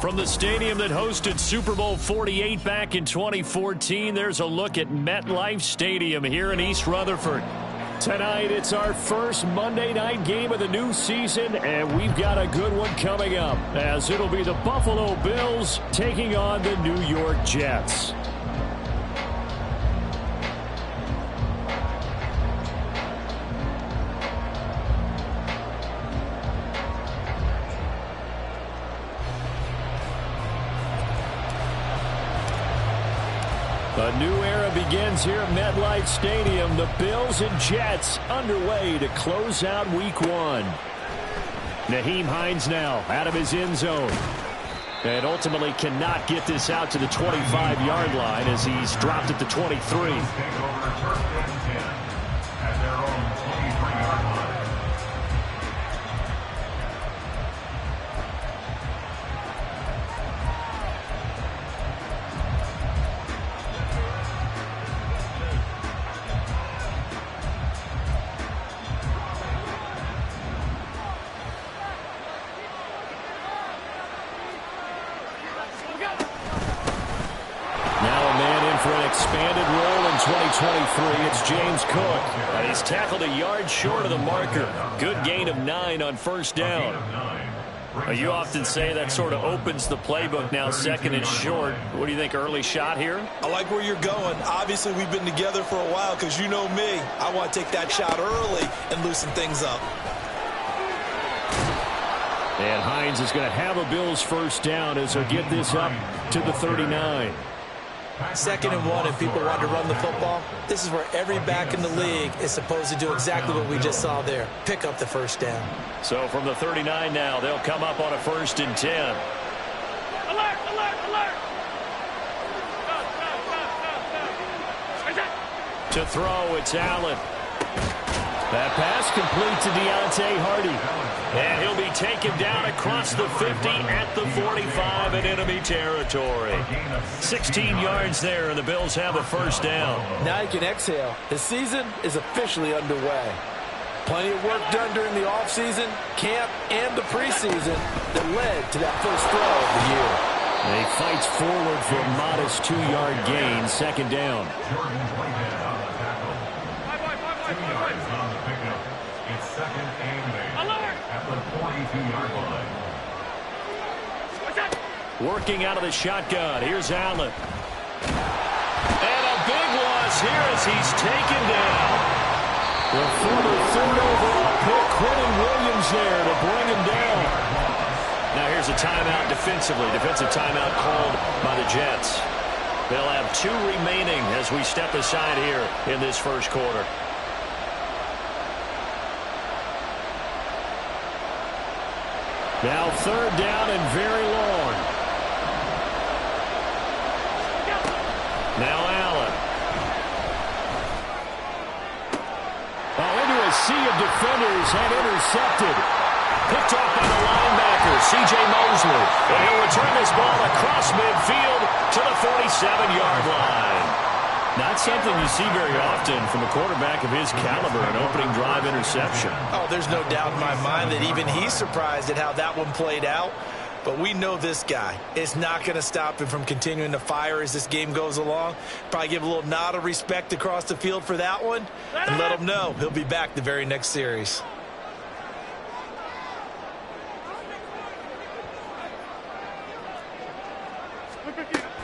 From the stadium that hosted Super Bowl 48 back in 2014, there's a look at MetLife Stadium here in East Rutherford. Tonight, it's our first Monday night game of the new season, and we've got a good one coming up, as it'll be the Buffalo Bills taking on the New York Jets. A new era begins here at MetLife Stadium. The Bills and Jets underway to close out Week 1. Nyheim Hines now out of his end zone. And ultimately cannot get this out to the 25-yard line as he's dropped at the 23. Expanded role in 2023. It's James Cook. And he's tackled a yard short of the marker. Good gain of 9 on first down. You often say that sort of opens the playbook now, second and short. What do you think, early shot here? I like where you're going. Obviously, we've been together for a while because you know me. I want to take that shot early and loosen things up. And Hines is going to have a Bills first down as he'll get this up to the 39. 2nd and 1 and people want to run the football. This is where every back in the league is supposed to do exactly what we just saw there. Pick up the first down. So from the 39 now, they'll come up on a 1st and 10. Alert, alert, alert. To throw, it's Allen. That pass complete to Deontay Hardy. And he'll be taken down across the 50 at the 45 in enemy territory. 16 yards there, and the Bills have a first down. Now you can exhale. The season is officially underway. Plenty of work done during the offseason, camp, and the preseason that led to that first throw of the year. And he fights forward for a modest 2-yard gain, 2nd down. Working out of the shotgun. Here's Allen. And a big loss here as he's taken down. The former 3rd overall pick, Quentin Williams there to bring him down. Now here's a timeout defensively. Defensive timeout called by the Jets. They'll have 2 remaining as we step aside here in this first quarter. Now 3rd down and very long. Now Allen. Into a sea of defenders and intercepted. Picked off by the linebacker, C.J. Mosley. And he'll return this ball across midfield to the 47-yard line. Not something you see very often from a quarterback of his caliber, an opening drive interception. Oh, there's no doubt in my mind that even he's surprised at how that one played out. But we know this guy is not going to stop him from continuing to fire as this game goes along. Probably give a little nod of respect across the field for that one. And let him know he'll be back the very next series.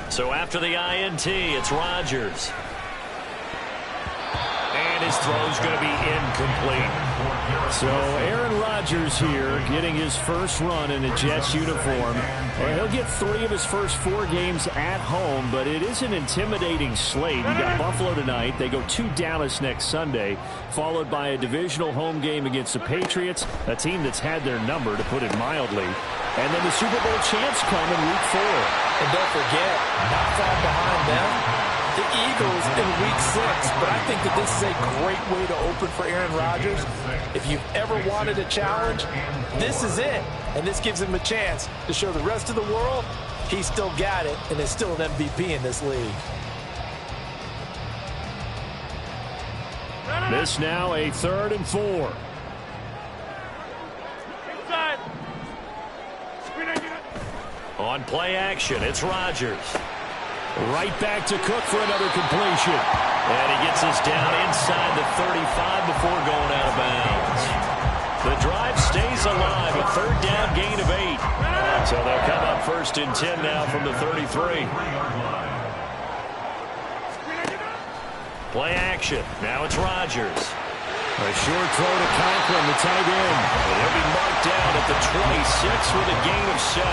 So after the INT, it's Rodgers. And his throw's going to be incomplete. So Aaron Rodgers here getting his first run in a Jets uniform. And he'll get 3 of his first 4 games at home, but it is an intimidating slate. You got Buffalo tonight. They go to Dallas next Sunday, followed by a divisional home game against the Patriots, a team that's had their number, to put it mildly. And then the Super Bowl champs come in Week 4. And don't forget, not far behind them, the Eagles in Week 6. But I think that this is a great way to open for Aaron Rodgers. If you've ever wanted a challenge, this is it. And this gives him a chance to show the rest of the world he's still got it and is still an MVP in this league. This now a 3rd and 4. On play action, it's Rodgers. Right back to Cook for another completion. And he gets us down inside the 35 before going out of bounds. The drive stays alive, a third down gain of 8. So they'll come up 1st and 10 now from the 33. Play action. Now it's Rodgers. A short throw to Conklin, the tight end. They'll be marked down at the 26 with a gain of 7.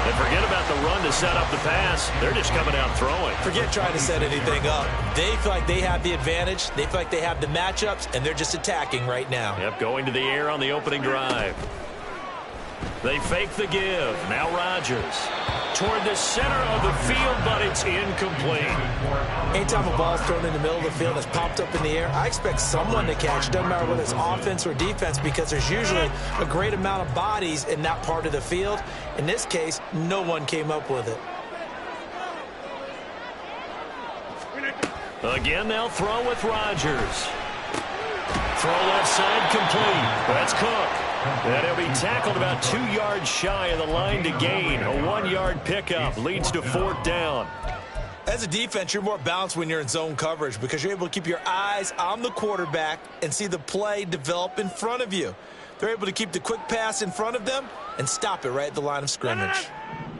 And forget about the run to set up the pass. They're just coming out throwing. Forget trying to set anything up. They feel like they have the advantage. They feel like they have the matchups, and they're just attacking right now. Yep, going to the air on the opening drive. They fake the give. Now Rodgers. Toward the center of the field, but it's incomplete. Anytime a ball's thrown in the middle of the field that's popped up in the air, I expect someone to catch. Doesn't matter whether it's offense or defense, because there's usually a great amount of bodies in that part of the field. In this case, no one came up with it. Again, they'll throw with Rodgers. Throw left side complete. That's Cook. And he'll be tackled about 2 yards shy of the line to gain. A 1-yard pickup leads to 4th down. As a defense, you're more balanced when you're in zone coverage because you're able to keep your eyes on the quarterback and see the play develop in front of you. They're able to keep the quick pass in front of them and stop it right at the line of scrimmage.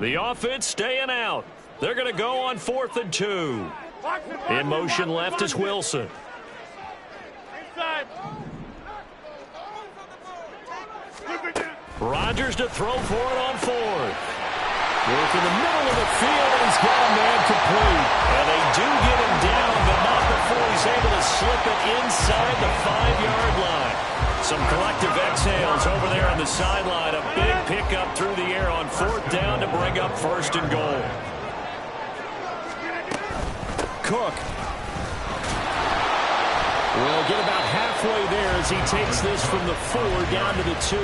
The offense staying out. They're going to go on 4th and 2. In motion left is Wilson. Inside. Rodgers to throw for it on 4th. Work in the middle of the field, and he's got a man complete. And they do get him down, but not before he's able to slip it inside the 5-yard line. Some collective exhales over there on the sideline. A big pickup through the air on 4th down to bring up 1st and goal. Cook will get about halfway there as he takes this from the 4 down to the 2.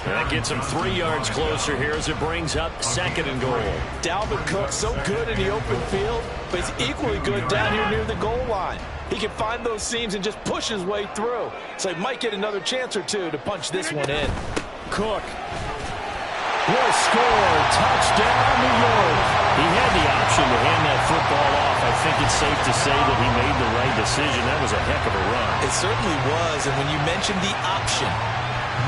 And that gets him 3 yards closer here as it brings up 2nd and goal. Dalvin Cook, so good in the open field, but he's equally good down here near the goal line. He can find those seams and just push his way through. So he might get another chance or two to punch this one in. Cook will score. Touchdown, New York. He had the option to hand that football off. I think it's safe to say that he made the right decision. That was a heck of a run. It certainly was. And when you mentioned the option,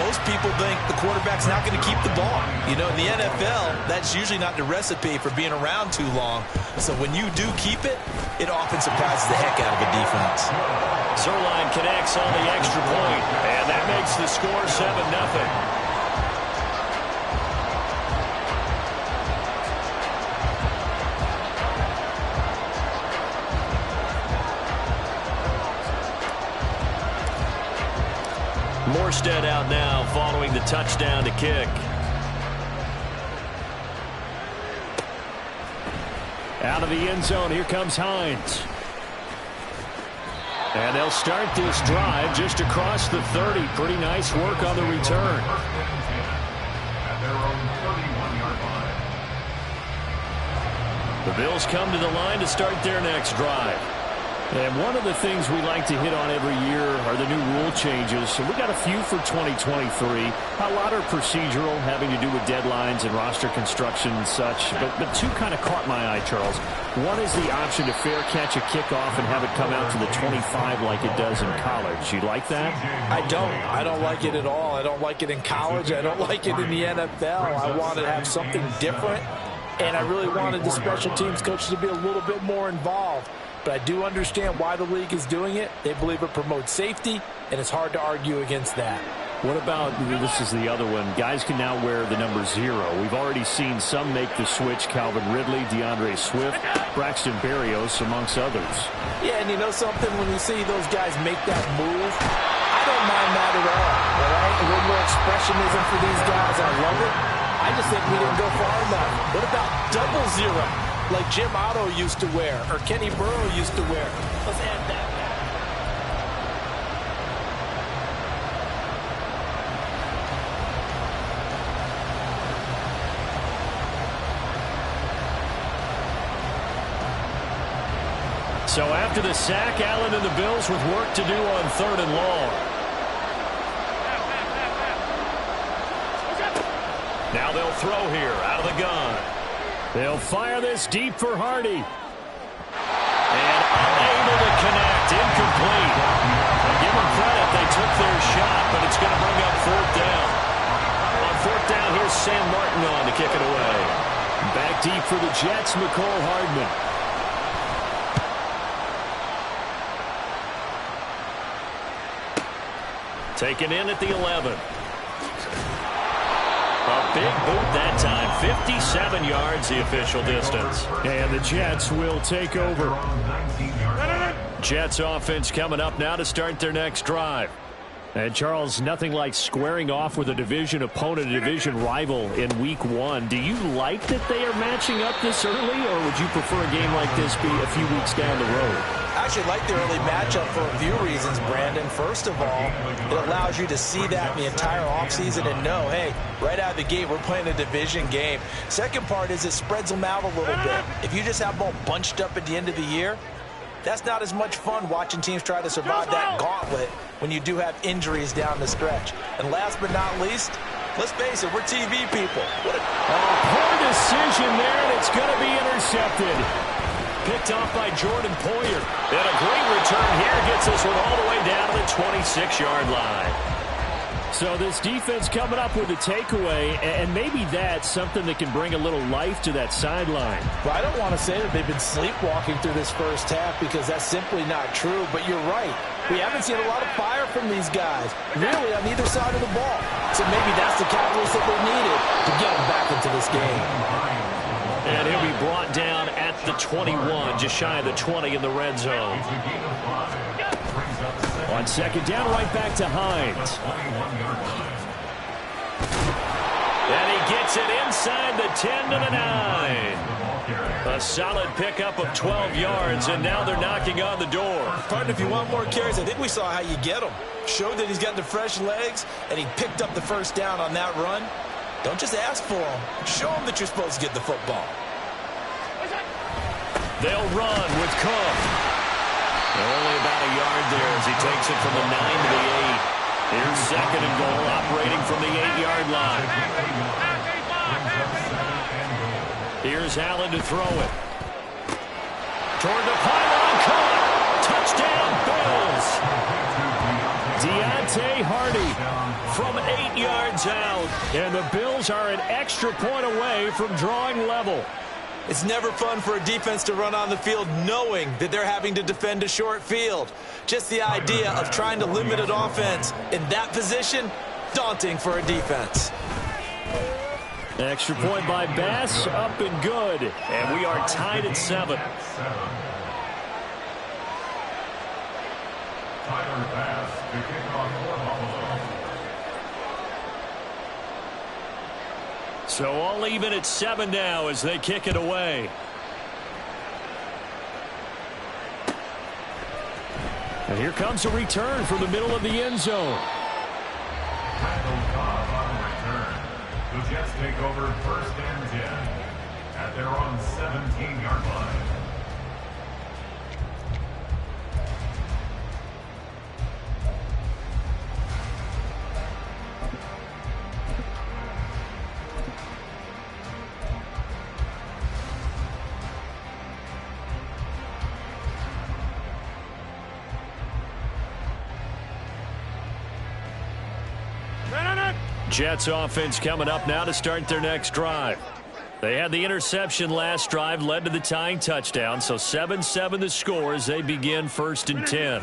most people think the quarterback's not going to keep the ball. You know, in the NFL, that's usually not the recipe for being around too long. So when you do keep it, it often surprises the heck out of a defense. Zerline connects on the extra point, and that makes the score 7-0. Morstead out now following the touchdown to kick. Out of the end zone, here comes Hines. And they'll start this drive just across the 30. Pretty nice work on the return. The Bills come to the line to start their next drive. And one of the things we like to hit on every year are the new rule changes. So we got a few for 2023. A lot are procedural, having to do with deadlines and roster construction and such. But two kind of caught my eye, Charles. One is the option to fair catch a kickoff and have it come out to the 25 like it does in college. You like that? I don't. I don't like it at all. I don't like it in college. I don't like it in the NFL. I want to have something different. And I really wanted the special teams coaches to be a little bit more involved. But I do understand why the league is doing it. They believe it promotes safety, and it's hard to argue against that. What about, this is the other one, guys can now wear the number 0. We've already seen some make the switch, Calvin Ridley, DeAndre Swift, Braxton Berrios, amongst others. Yeah, and you know something? When you see those guys make that move, I don't mind that at all right? A little more expressionism for these guys. I love it. I just think we didn't go far enough. What about double 0? Like Jim Otto used to wear, or Kenny Burrow used to wear. Let's add that. So after the sack, Allen and the Bills with work to do on 3rd and long. Now they'll throw here out of the gun. They'll fire this deep for Hardy. And unable to connect. Incomplete. They give them credit. They took their shot, but it's going to bring up fourth down. On fourth down, here's Sam Martin on to kick it away. Back deep for the Jets, McCole Hardman. Taken in at the 11. A big boot that time. 57 yards the official distance. And the Jets will take over. Jets offense coming up now to start their next drive. And, Charles, nothing like squaring off with a division opponent, a division rival in Week 1. Do you like that they are matching up this early, or would you prefer a game like this be a few weeks down the road? I actually like the early matchup for a few reasons, Brandon. First of all, it allows you to see that in the entire offseason and know, hey, right out of the gate, we're playing a division game. Second part is it spreads them out a little bit. If you just have them all bunched up at the end of the year, that's not as much fun watching teams try to survive that gauntlet when you do have injuries down the stretch. And last but not least, let's face it, we're TV people. Poor decision there, and it's going to be intercepted. Picked off by Jordan Poyer. And a great return here gets this one all the way down to the 26-yard line. So this defense coming up with a takeaway, and maybe that's something that can bring a little life to that sideline. Well, I don't want to say that they've been sleepwalking through this first half because that's simply not true, but you're right. We haven't seen a lot of fire from these guys, really, on either side of the ball. So maybe that's the catalyst that they needed to get them back into this game. And he'll be brought down at the 21, just shy of the 20 in the red zone. On second down, right back to Hines. And he gets it inside the 10 to the 9. A solid pickup of 12 yards, and now they're knocking on the door. Partner, if you want more carries, I think we saw how you get them. Showed that he's got the fresh legs, and he picked up the first down on that run. Don't just ask for them. Show them that you're supposed to get the football. They'll run with Cook. Only about a yard there as he takes it from the 9 to the 8. Here's second and goal, operating from the 8-yard line. Here's Allen to throw it. Toward the pylon, caught. Touchdown, Bills. Deontay Hardy from 8 yards out. And the Bills are an extra point away from drawing level. It's never fun for a defense to run on the field knowing that they're having to defend a short field. Just the idea of trying to limit an offense in that position, daunting for a defense. Extra point by Bass, up and good. And we are tied at 7. So all even at 7 now as they kick it away. And here comes a return from the middle of the end zone. The Jets take over first and 10 at their own 17-yard line. Jets offense coming up now to start their next drive. They had the interception last drive, led to the tying touchdown, so 7-7 the score as they begin first and 10.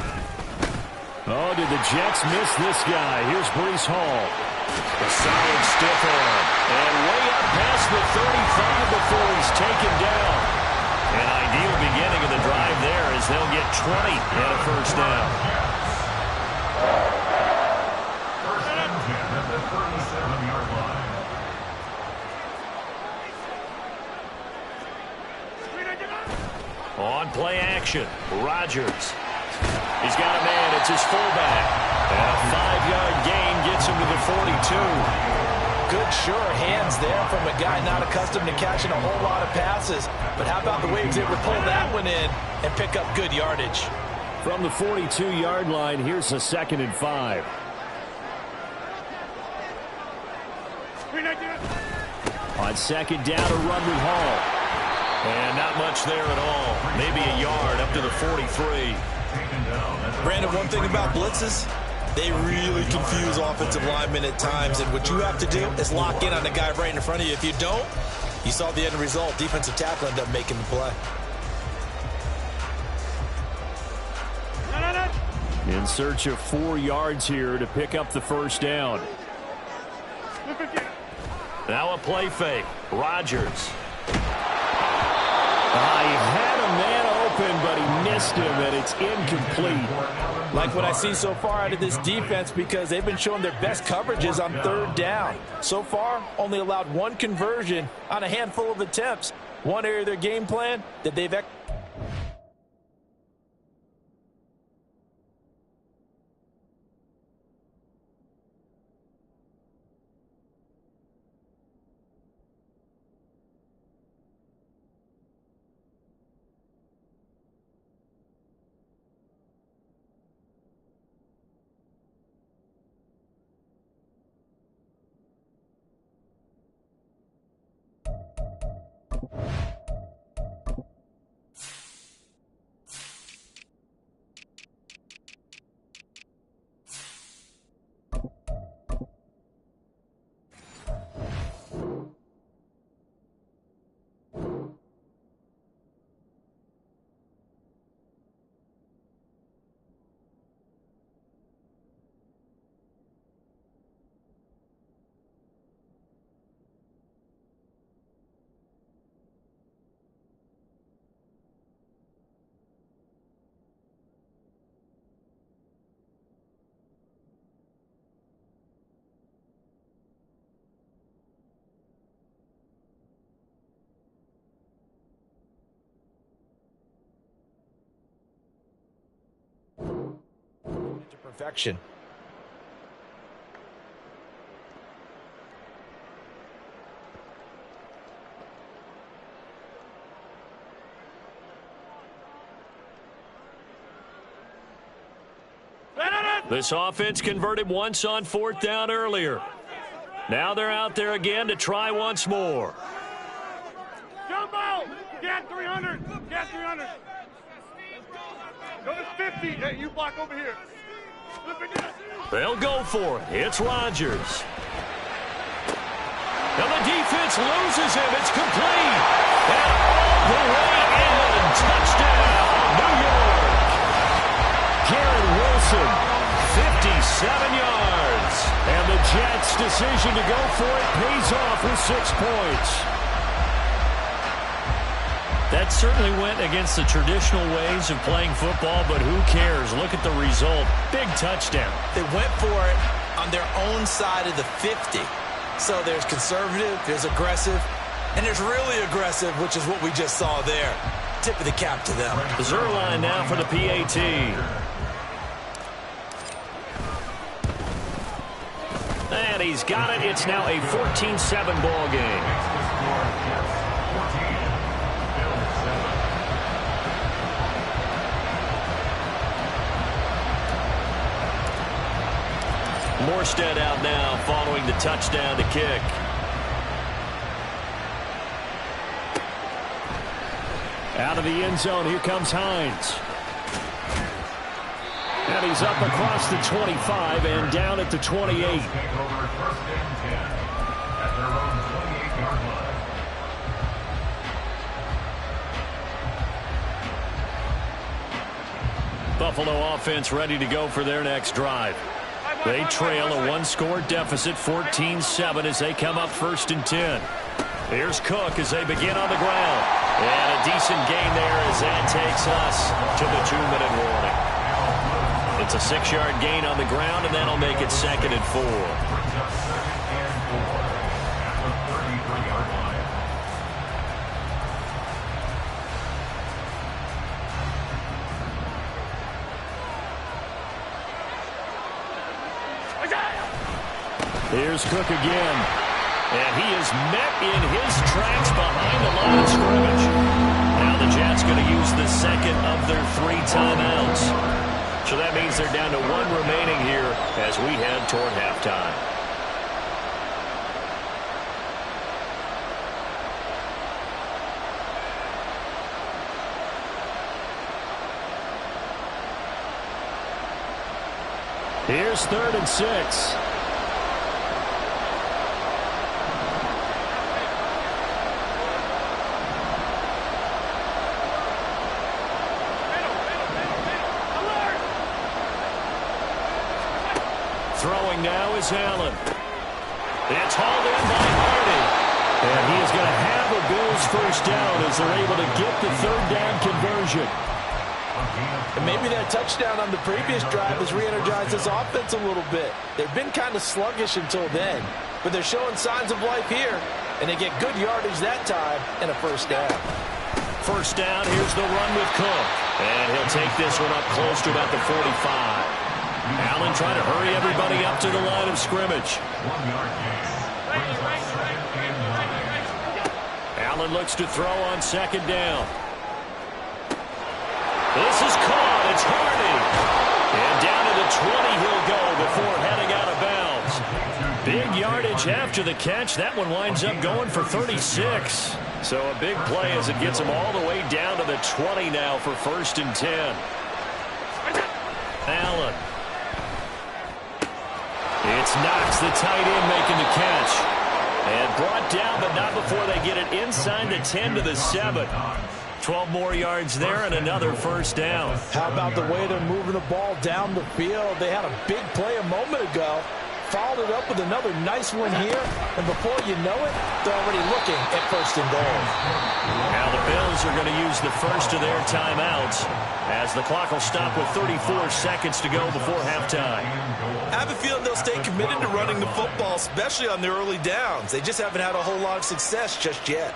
Oh, did the Jets miss this guy? Here's Breece Hall. A solid stiff arm. And way up past the 35 before he's taken down. An ideal beginning of the drive there as they'll get 20 and a first down. On play action, Rodgers. He's got a man, it's his fullback. And a 5-yard gain gets him to the 42. Good, sure hands there from a guy not accustomed to catching a whole lot of passes. But how about the way he was able to pull that one in and pick up good yardage? From the 42-yard line, here's a 2nd and 5. On second down, a run with Hall. And not much there at all. Maybe a yard up to the 43. Brandon, one thing about blitzes, they really confuse offensive linemen at times. And what you have to do is lock in on the guy right in front of you. If you don't, you saw the end result. Defensive tackle ended up making the play. In search of 4 yards here to pick up the first down. Now a play fake. Rodgers. He had a man open, but he missed him, and it's incomplete. Like what I see so far out of this defense, because they've been showing their best coverages on third down. So far, only allowed 1 conversion on a handful of attempts. One area of their game plan that they've to perfection. This offense converted once on 4th down earlier. Now they're out there again to try once more. Jump out! Get 300! Get 300! Go to 50! Hey, you block over here. They'll go for it. It's Rodgers. And the defense loses him. It's complete. And all the way in. Touchdown, New York. Garrett Wilson, 57 yards. And the Jets' decision to go for it pays off with 6 points. That certainly went against the traditional ways of playing football, but who cares? Look at the result. Big touchdown. They went for it on their own side of the 50. So there's conservative, there's aggressive, and there's really aggressive, which is what we just saw there. Tip of the cap to them. Zerline now for the PAT. And he's got it. It's now a 14-7 ball game. Morstead out now following the touchdown to kick. Out of the end zone, here comes Hines. And he's up across the 25 and down at the 28. Buffalo offense ready to go for their next drive. They trail a 1-score deficit, 14-7, as they come up 1st and 10. Here's Cook as they begin on the ground. And a decent gain there as that takes us to the 2-minute warning. It's a 6-yard gain on the ground, and that'll make it 2nd and 4. Here's Cook again. And he is met in his tracks behind the line of scrimmage. Now the Jets going to use the 2nd of their 3 timeouts. So that means they're down to 1 remaining here as we head toward halftime. Here's 3rd and 6. Throwing now is Allen. It's hauled in by Hardy. And he is going to have a Bills first down as they're able to get the 3rd down conversion. And maybe that touchdown on the previous drive has re-energized this offense a little bit. They've been kind of sluggish until then, but they're showing signs of life here, and they get good yardage that time and a first down. First down, here's the run with Cook. And he'll take this one up close to about the 45. Allen trying to hurry everybody up to the line of scrimmage. 1 yard gain. Allen looks to throw on 2nd down. This is caught. It's Hardy. And down to the 20 he'll go before heading out of bounds. Big yardage after the catch. That one winds up going for 36. So a big play as it gets him all the way down to the 20 now for 1st and 10. Allen. It's Knox, the tight end, making the catch. And brought down, but not before they get it inside the 10 to the 7. 12 more yards there and another first down. How about the way they're moving the ball down the field? They had a big play a moment ago. Followed it up with another nice one here. And before you know it, they're already looking at 1st and goal. Now the Bills are going to use the first of their timeouts as the clock will stop with 34 seconds to go before halftime. I have a feeling they'll stay committed to running the football, especially on their early downs. They just haven't had a whole lot of success just yet.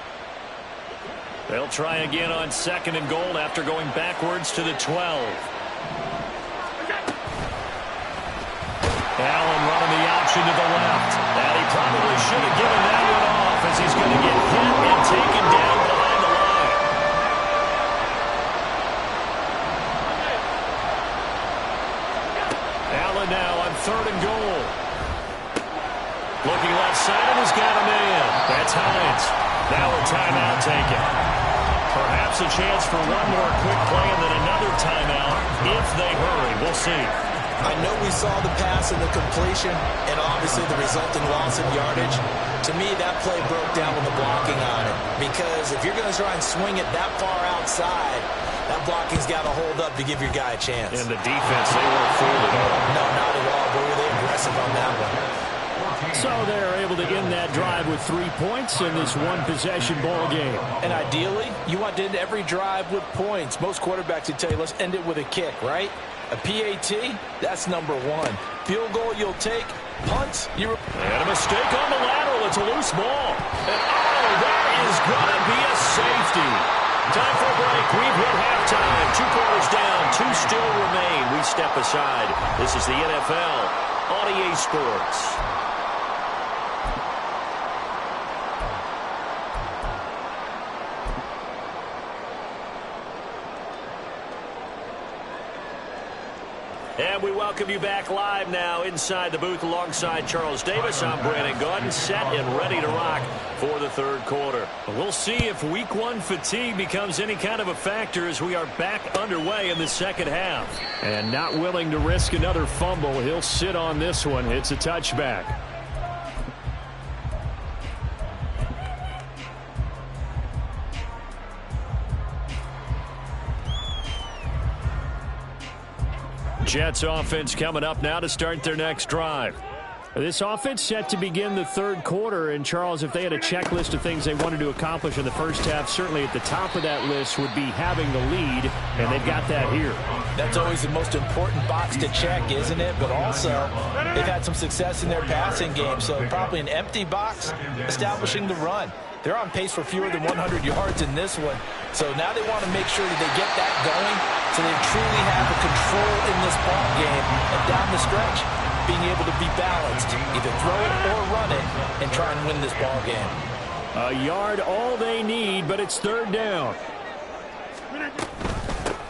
They'll try again on 2nd and goal after going backwards to the 12. Allen running the option to the left. And he probably should have given that one off as he's going to get hit and taken down behind the line. Allen now on 3rd and goal. Looking left side and he's got him in. That's Hines. Now a timeout taken. Perhaps a chance for one more quick play and then another timeout if they hurry. We'll see. I know we saw the pass and the completion and obviously the resulting loss of yardage. To me, that play broke down with the blocking on it. Because if you're going to try and swing it that far outside, that blocking's got to hold up to give your guy a chance. And the defense, they weren't fooled at all. No, not at all. Boy, were they aggressive on that one. So they're able to end that drive with 3 points in this one-possession ball game. And ideally, you want to end every drive with points. Most quarterbacks would tell you, let's end it with a kick, right? A PAT, that's number 1. Field goal you'll take. Punts, you... And a mistake on the lateral. It's a loose ball. And, oh, that is going to be a safety. Time for a break. We've hit halftime. 2 quarters down. 2 still remain. We step aside. This is the NFL on EA Sports. And we welcome you back live now inside the booth alongside Charles Davis. I'm Brandon Gaudin, set and ready to rock for the 3rd quarter. We'll see if Week 1 fatigue becomes any kind of a factor as we are back underway in the 2nd half. And not willing to risk another fumble, he'll sit on this one. It's a touchback. Jets offense coming up now to start their next drive. This offense set to begin the 3rd quarter. And, Charles, if they had a checklist of things they wanted to accomplish in the first half, certainly at the top of that list would be having the lead, and they've got that here. That's always the most important box to check, isn't it? But also, they've had some success in their passing game, so probably an empty box establishing the run. They're on pace for fewer than 100 yards in this one. So now they want to make sure that they get that going so they truly have the control in this ball game. And down the stretch, being able to be balanced, either throw it or run it, and try and win this ball game. A yard all they need, but it's 3rd down.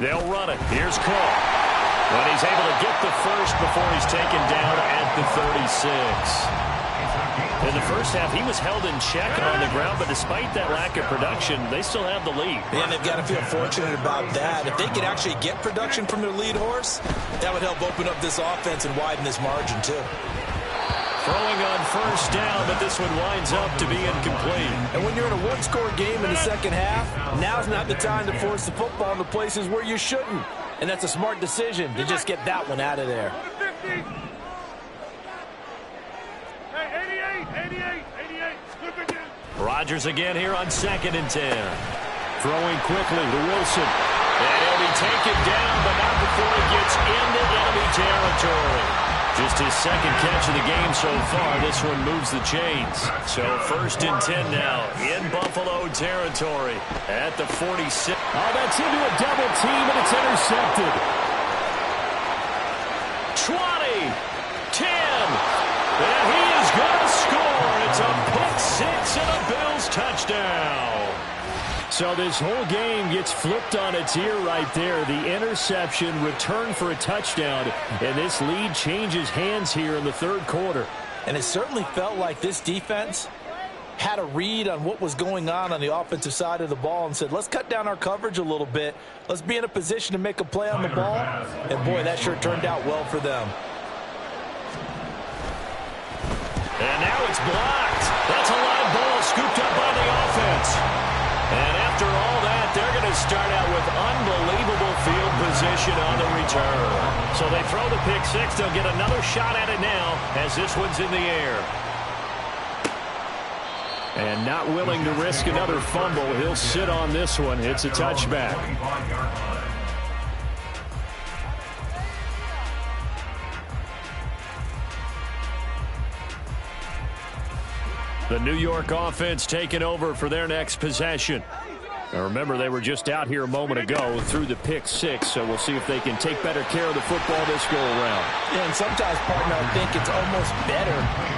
They'll run it. Here's Cook. But he's able to get the first before he's taken down at the 36. In the first half, he was held in check on the ground, but despite that lack of production, they still have the lead. And they've got to feel fortunate about that. If they could actually get production from their lead horse, that would help open up this offense and widen this margin too. Throwing on first down, but this one winds up to be incomplete. And when you're in a one-score game in the second half, now's not the time to force the football into places where you shouldn't. And that's a smart decision to just get that one out of there. Rodgers again here on 2nd and 10. Throwing quickly to Wilson. And he'll be taken down, but not before he gets into enemy territory. Just his second catch of the game so far. This one moves the chains. So 1st and 10 now in Buffalo territory at the 46. Oh, that's into a double team, and it's intercepted. 20, 10, and he is going to score. It's a pick six and a Bills touchdown. So this whole game gets flipped on its ear right there. The interception, return for a touchdown, and this lead changes hands here in the third quarter. And it certainly felt like this defense had a read on what was going on the offensive side of the ball and said, let's cut down our coverage a little bit. Let's be in a position to make a play on the ball. And, boy, that sure turned out well for them. And now it's blocked. That's a live ball scooped up by the offense. And after all that, they're going to start out with unbelievable field position on the return. So they throw the pick six. They'll get another shot at it now as this one's in the air. And not willing to risk another fumble, he'll sit on this one. It's a touchback. The New York offense taking over for their next possession. Now remember, they were just out here a moment ago through the pick six, so we'll see if they can take better care of the football this go-around. Yeah, and sometimes, partner, I think it's almost better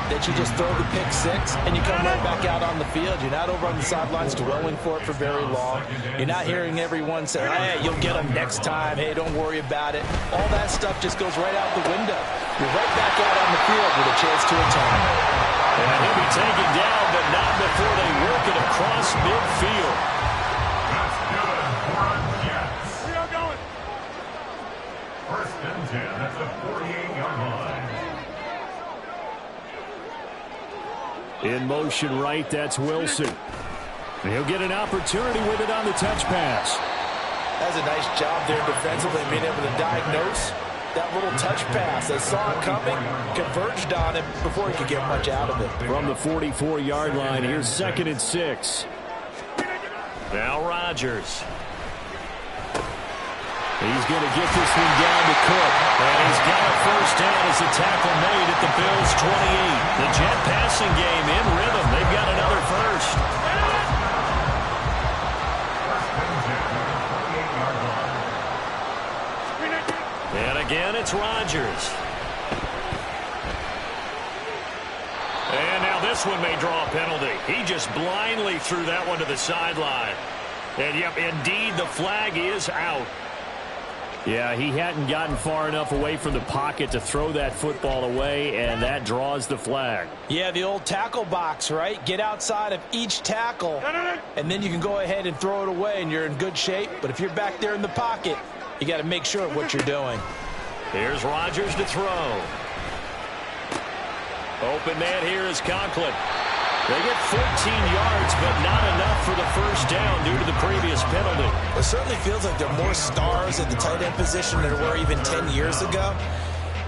that you just throw the pick six and you come right back out on the field. You're not over on the sidelines dwelling for it for very long. You're not hearing everyone say, hey, you'll get them next time. Hey, don't worry about it. All that stuff just goes right out the window. You're right back out on the field with a chance to atone. And he'll be taken down, but not before they work it across midfield. That's good for a Jets. First and 10 at the 48-yard line. In motion right, that's Wilson. And he'll get an opportunity with it on the touch pass. That's a nice job there defensively, being able to diagnose that little touch pass. They saw it coming, converged on him before he could get much out of it. From the 44-yard line, here's 2nd and 6. Now Rodgers. He's going to get this one down to Cook. And he's got a first down as the tackle made at the Bills' 28. The Jet passing game in rhythm. They've got another first. And again, it's Rodgers. And now this one may draw a penalty. He just blindly threw that one to the sideline. And, yep, indeed, the flag is out. Yeah, he hadn't gotten far enough away from the pocket to throw that football away, and that draws the flag. Yeah, the old tackle box, right? Get outside of each tackle, and then you can go ahead and throw it away, and you're in good shape. But if you're back there in the pocket, you got to make sure of what you're doing. Here's Rodgers to throw. Open man here is Conklin. They get 14 yards, but not enough for the first down due to the previous penalty. It certainly feels like there are more stars at the tight end position than there were even 10 years ago.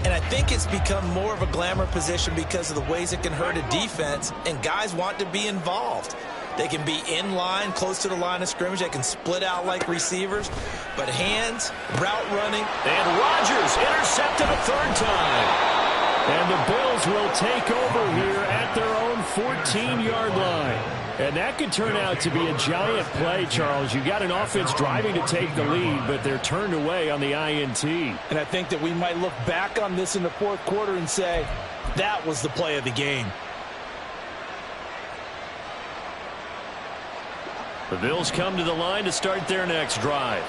And I think it's become more of a glamour position because of the ways it can hurt a defense, and guys want to be involved. They can be in line, close to the line of scrimmage. They can split out like receivers. But hands, route running. And Rodgers intercepted a third time. And the Bills will take over here at their own 14-yard line. And that could turn out to be a giant play, Charles. You got an offense driving to take the lead, but they're turned away on the INT. And I think that we might look back on this in the fourth quarter and say, that was the play of the game. The Bills come to the line to start their next drive.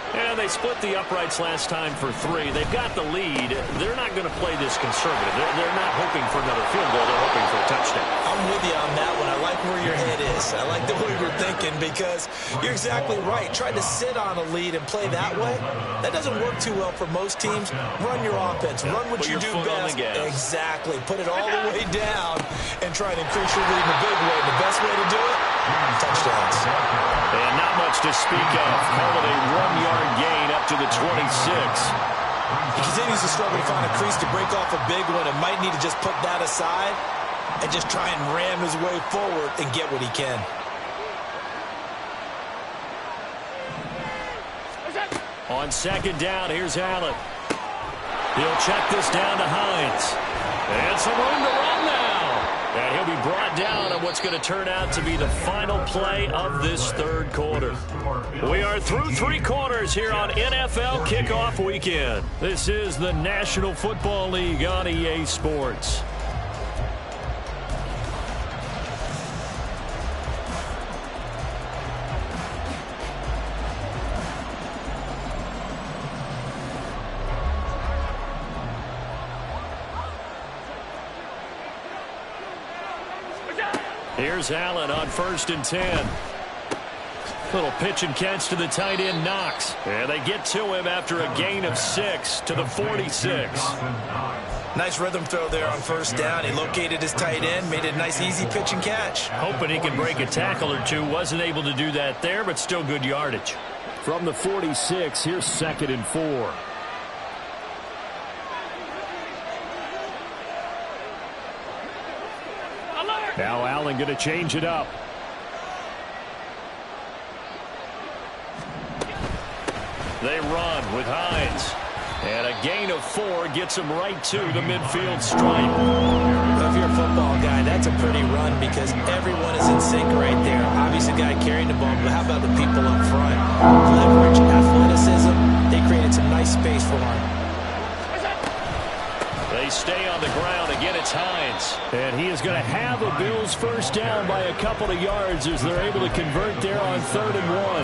And they split the uprights last time for 3. They've got the lead. They're not going to play this conservative. They're not hoping for another field goal. They're hoping for a touchdown. I'm with you on that one. I like where your head is. I like the way you're thinking because you're exactly right. Trying to sit on a lead and play that way, that doesn't work too well for most teams. Run your offense. Run what you do best. Exactly. Put it all the way down and try to increase your lead in a big way. The best way to do it, touchdowns. And not much to speak of. Call it a 1-yard gain up to the 26. He continues to struggle to find a crease to break off a big one and might need to just put that aside and just try and ram his way forward and get what he can. On second down, here's Allen. He'll check this down to Hines. And some room to run now. And he'll be brought down on what's going to turn out to be the final play of this third quarter. We are through 3 quarters here on NFL Kickoff Weekend. This is the National Football League on EA Sports. Here's Allen on 1st and 10. Little pitch and catch to the tight end, Knox. And they get to him after a gain of 6 to the 46. Nice rhythm throw there on 1st down. He located his tight end, made it a nice easy pitch and catch. Hoping he can break a tackle or two. Wasn't able to do that there, but still good yardage. From the 46, here's 2nd and 4. Now Allen going to change it up. They run with Hines. And a gain of 4 gets him right to the midfield stripe. If you're a football guy, that's a pretty run because everyone is in sync right there. Obviously, the guy carrying the ball, but how about the people up front? Leverage, athleticism, they created some nice space for him. They stay on the ground. Again, it's Hines. And he is going to have a Bills first down by a couple of yards as they're able to convert there on 3rd and 1.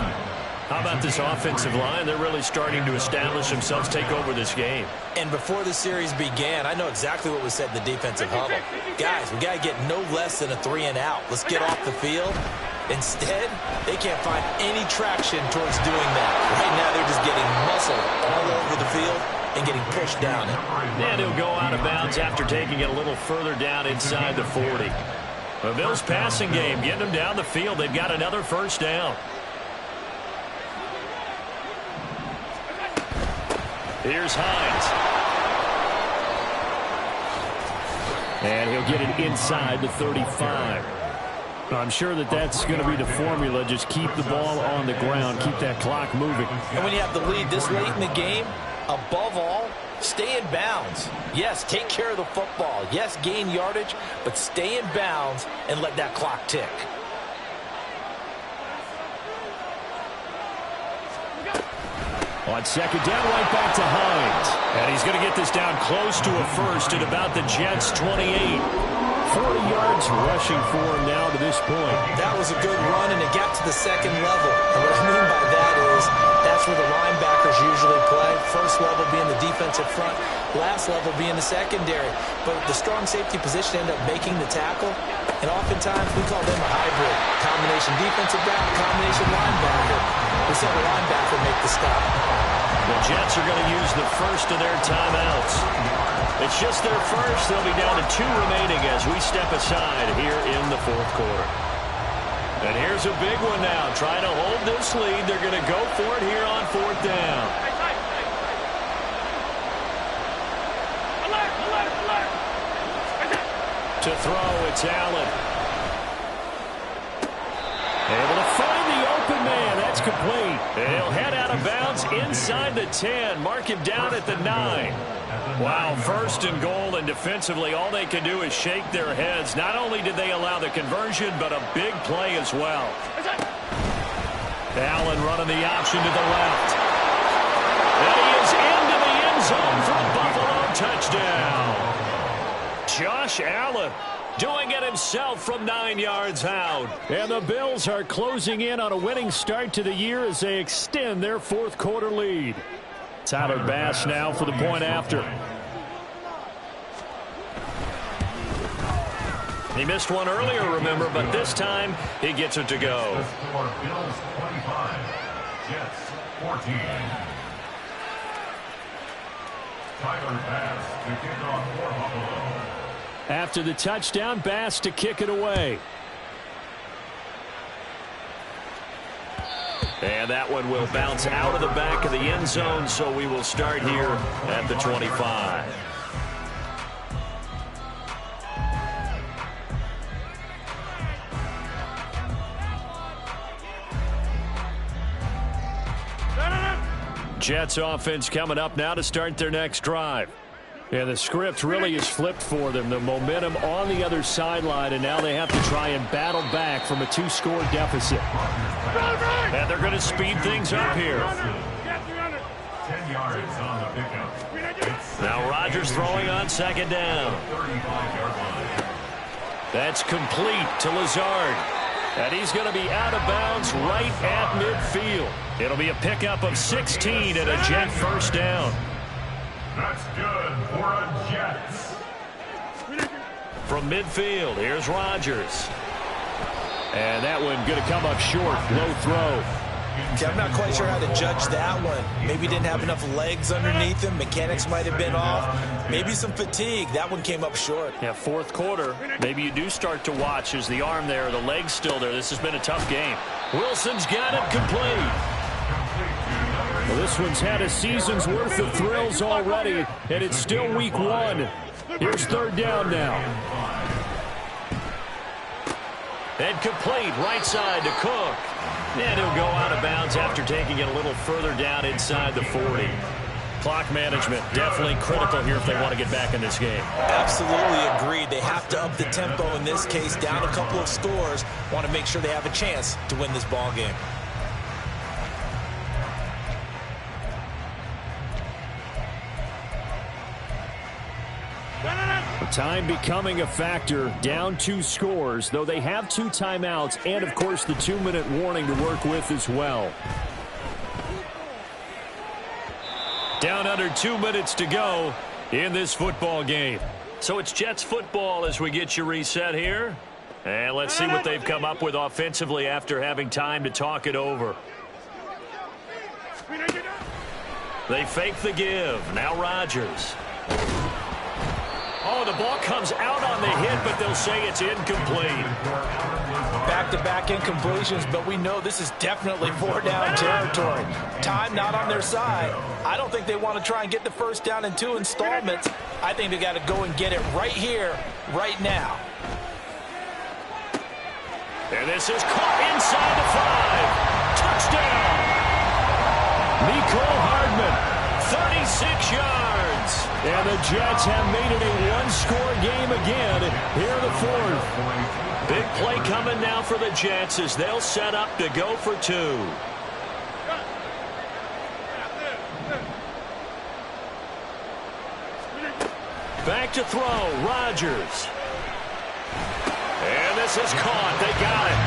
How about this offensive line? They're really starting to establish themselves, take over this game. And before the series began, I know exactly what was said in the defensive huddle. Guys, we got to get no less than a 3 and out. Let's get off the field. Instead, they can't find any traction towards doing that. Right now, they're just getting muscled all over the field and getting pushed down. And he'll go out of bounds after taking it a little further down inside the 40. The Bills passing game, getting them down the field. They've got another first down. Here's Hines. And he'll get it inside the 35. I'm sure that that's going to be the formula. Just keep the ball on the ground. Keep that clock moving. And when you have the lead this late in the game, above all, stay in bounds. Yes, take care of the football. Yes, gain yardage, but stay in bounds and let that clock tick. On second down, right back to Hines. And he's going to get this down close to a first at about the Jets' 28. 40 yards rushing for him now to this point. That was a good run, and it got to the second level. And what I mean by that is that's where the linebackers usually play. First level being the defensive front, last level being the secondary. But the strong safety position ended up making the tackle, and oftentimes we call them a hybrid. Combination defensive back, combination linebacker. We saw the linebacker make the stop. The Jets are going to use the first of their timeouts. It's just their first. They'll be down to 2 remaining as we step aside here in the 4th quarter. And here's a big one now. Trying to hold this lead. They're going to go for it here on 4th down. To throw, it's Allen. Able to find the open man. That's complete. And he'll head out of bounds inside the 10. Mark him down at the 9. Wow, 1st and goal, and defensively all they can do is shake their heads. Not only did they allow the conversion, but a big play as well. Allen running the option to the left. And he is into the end zone for a Buffalo touchdown. Josh Allen doing it himself from 9 yards out. And the Bills are closing in on a winning start to the year as they extend their fourth quarter lead. Tyler Bass now for the point after. He missed one earlier, remember, but this time he gets it to go. The score, Bills 25, Jets 14. Tyler Bass to kick off for Buffalo. After the touchdown, Bass to kick it away. And that one will bounce out of the back of the end zone, so we will start here at the 25. Jets offense coming up now to start their next drive. And the script really is flipped for them. The momentum on the other sideline, and now they have to try and battle back from a 2-score deficit. And they're going to speed things up here. 10 yards on the pickup. Now Rodgers throwing on second down. 35-yard line. That's complete to Lazard. And he's going to be out of bounds right at midfield. It'll be a pickup of 16 and a Jet first down. That's good for a Jets. From midfield, here's Rodgers. And that one going to come up short. Low throw. Okay, I'm not quite sure how to judge that one. Maybe didn't have enough legs underneath him. Mechanics might have been off. Maybe some fatigue. That one came up short. Yeah, fourth quarter. Maybe you do start to watch. Is the arm there, the leg's still there? This has been a tough game. Wilson's got it complete. Well, this one's had a season's worth of thrills already, and it's still week 1. Here's third down now. And complete right side to Cook. And he'll go out of bounds after taking it a little further down inside the 40. Clock management definitely critical here if they want to get back in this game. Absolutely agreed. They have to up the tempo in this case, down a couple of scores. Want to make sure they have a chance to win this ball game. Time becoming a factor, down 2 scores, though they have 2 timeouts and, of course, the 2-minute warning to work with as well. Down under 2 minutes to go in this football game. So it's Jets football as we get you reset here. And let's see what they've come up with offensively after having time to talk it over. They fake the give. Now Rodgers. Oh, the ball comes out on the hit, but they'll say it's incomplete. Back-to-back incompletions, but we know this is definitely 4-down territory. Time not on their side. I don't think they want to try and get the first down in 2 installments. I think they got to go and get it right here, right now. And this is caught inside the 5. Touchdown! Nicole Hardman, 36 yards. And the Jets have made it a 1-score game again here in the 4th. Big play coming now for the Jets as they'll set up to go for 2. Back to throw, Rodgers. And this is caught. They got it.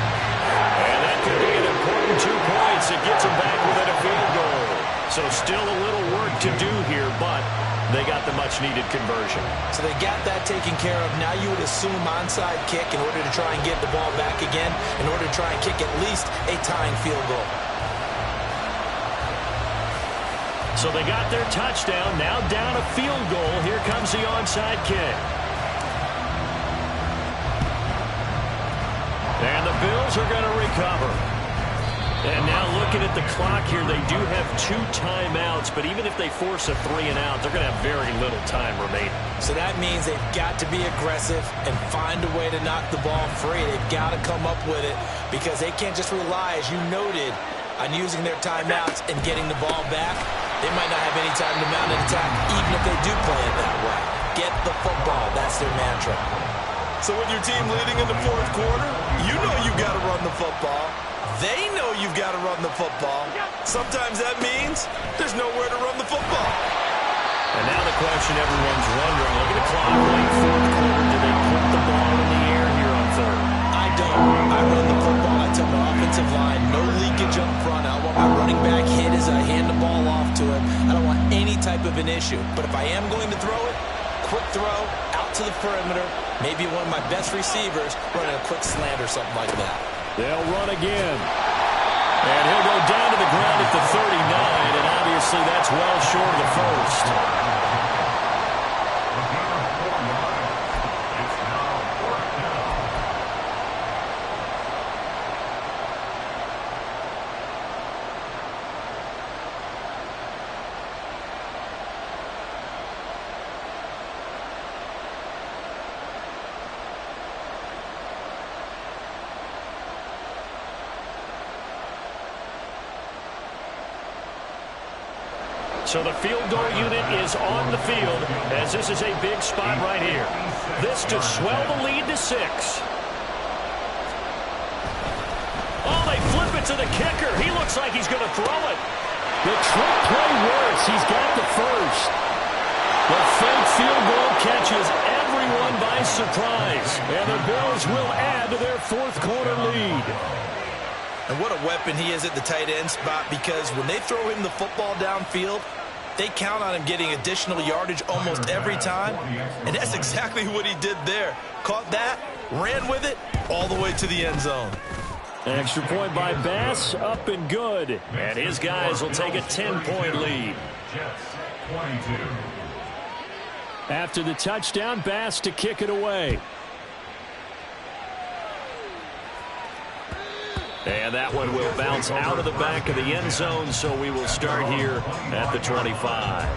And that could be an important 2 points. It gets them back within a field goal. So still a little work to do here, but they got the much-needed conversion. So they got that taken care of. Now you would assume onside kick in order to try and get the ball back again, in order to try and kick at least a tying field goal. So they got their touchdown. Now down a field goal. Here comes the onside kick. And the Bills are going to recover. And now looking at the clock here, they do have 2 timeouts, but even if they force a 3 and out, they're going to have very little time remaining. So that means they've got to be aggressive and find a way to knock the ball free. They've got to come up with it because they can't just rely, as you noted, on using their timeouts and getting the ball back. They might not have any time to mount an attack, even if they do play it that way. Get the football. That's their mantra. So with your team leading in the 4th quarter, you know you've got to run the football. They know you've got to run the football. Sometimes that means there's nowhere to run the football. And now the question everyone's wondering, look at the clock, late 4th quarter, do they put the ball in the don't. I run the football. I tell my offensive line, no leakage up front. I want my running back hit as I hand the ball off to him. I don't want any type of an issue. But if I am going to throw it, quick throw, out to the perimeter, maybe one of my best receivers running a quick slant or something like that. They'll run again. And he'll go down to the ground at the 39, and obviously that's well short of the first. So the field goal unit is on the field as this is a big spot right here. This to swell the lead to 6. Oh, they flip it to the kicker. He looks like he's going to throw it. The trick play works. He's got the first. The fake field goal catches everyone by surprise. And the Bills will add to their fourth quarter lead. And what a weapon he is at the tight end spot, because when they throw him the football downfield, they count on him getting additional yardage almost every time. And that's exactly what he did there. Caught that, ran with it, all the way to the end zone. An extra point by Bass, up and good. And his guys will take a 10-point lead. After the touchdown, Bass to kick it away. And that one will bounce out of the back of the end zone, so we will start here at the 25.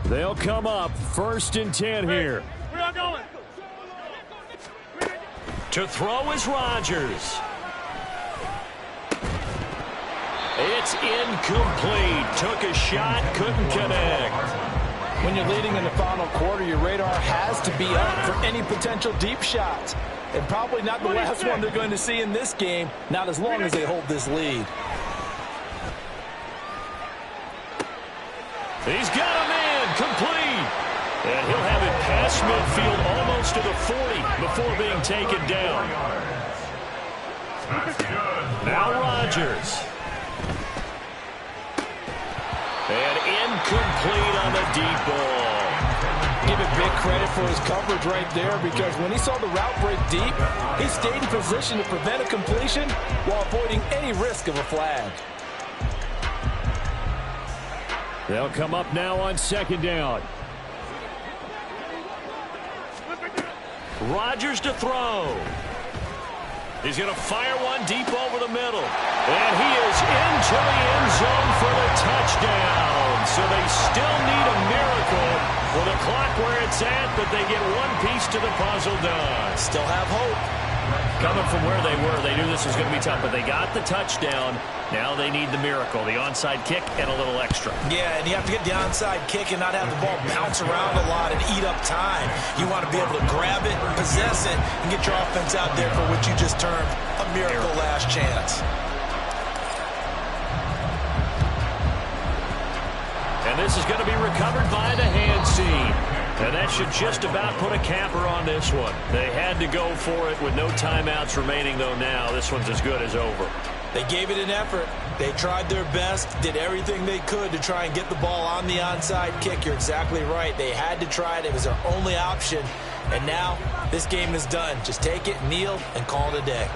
They'll come up 1st and 10 here. Where y'all going? To throw is Rodgers. It's incomplete. Took a shot, couldn't connect. When you're leading in the final quarter, your radar has to be up for any potential deep shots. And probably not the last one they're going to see in this game, not as long as they hold this lead. He's got a man, complete. And he'll have it past midfield almost to the 40 before being taken down. Now Rodgers. And incomplete on the deep ball. Give it big credit for his coverage right there, because when he saw the route break deep, he stayed in position to prevent a completion while avoiding any risk of a flag. They'll come up now on 2nd down. Rodgers to throw. He's going to fire one deep over the middle. And he is into the end zone for the touchdown. So they still need a miracle with the clock where it's at, but they get one piece to the puzzle done. Still have hope. Coming from where they were, they knew this was going to be tough, but they got the touchdown. Now they need the miracle, the onside kick and a little extra. Yeah, and you have to get the onside kick and not have the ball bounce around a lot and eat up time. You want to be able to grab it, possess it, and get your offense out there for what you just termed a miracle last chance. And this is going to be recovered by the hands team. And that should just about put a capper on this one. They had to go for it with no timeouts remaining, though now this one's as good as over. They gave it an effort. They tried their best, did everything they could to try and get the ball on the onside kick. You're exactly right. They had to try it. It was their only option. And now this game is done. Just take it, kneel, and call it a day.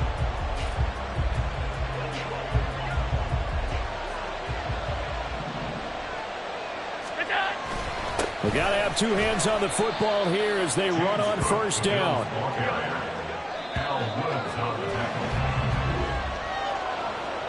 We got to have two hands on the football here as they run on 1st down.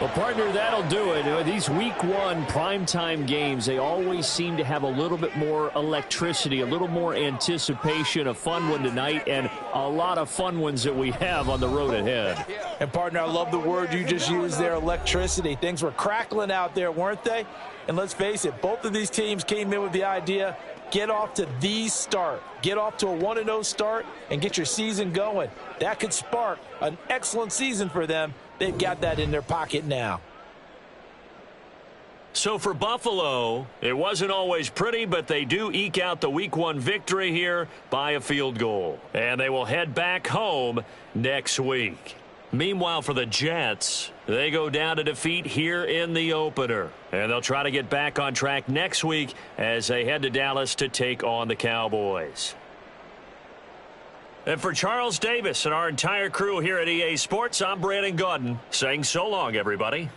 Well, partner, that'll do it. These week 1 primetime games, they always seem to have a little bit more electricity, a little more anticipation. A fun one tonight, and a lot of fun ones that we have on the road ahead. And, partner, I love the word you just used there, electricity. Things were crackling out there, weren't they? And let's face it, both of these teams came in with the idea, get off to the start. Get off to a 1-0 start and get your season going. That could spark an excellent season for them. They've got that in their pocket now. So for Buffalo, it wasn't always pretty, but they do eke out the Week 1 victory here by a field goal. And they will head back home next week. Meanwhile, for the Jets, they go down to defeat here in the opener. And they'll try to get back on track next week as they head to Dallas to take on the Cowboys. And for Charles Davis and our entire crew here at EA Sports, I'm Brandon Gaudin saying so long, everybody.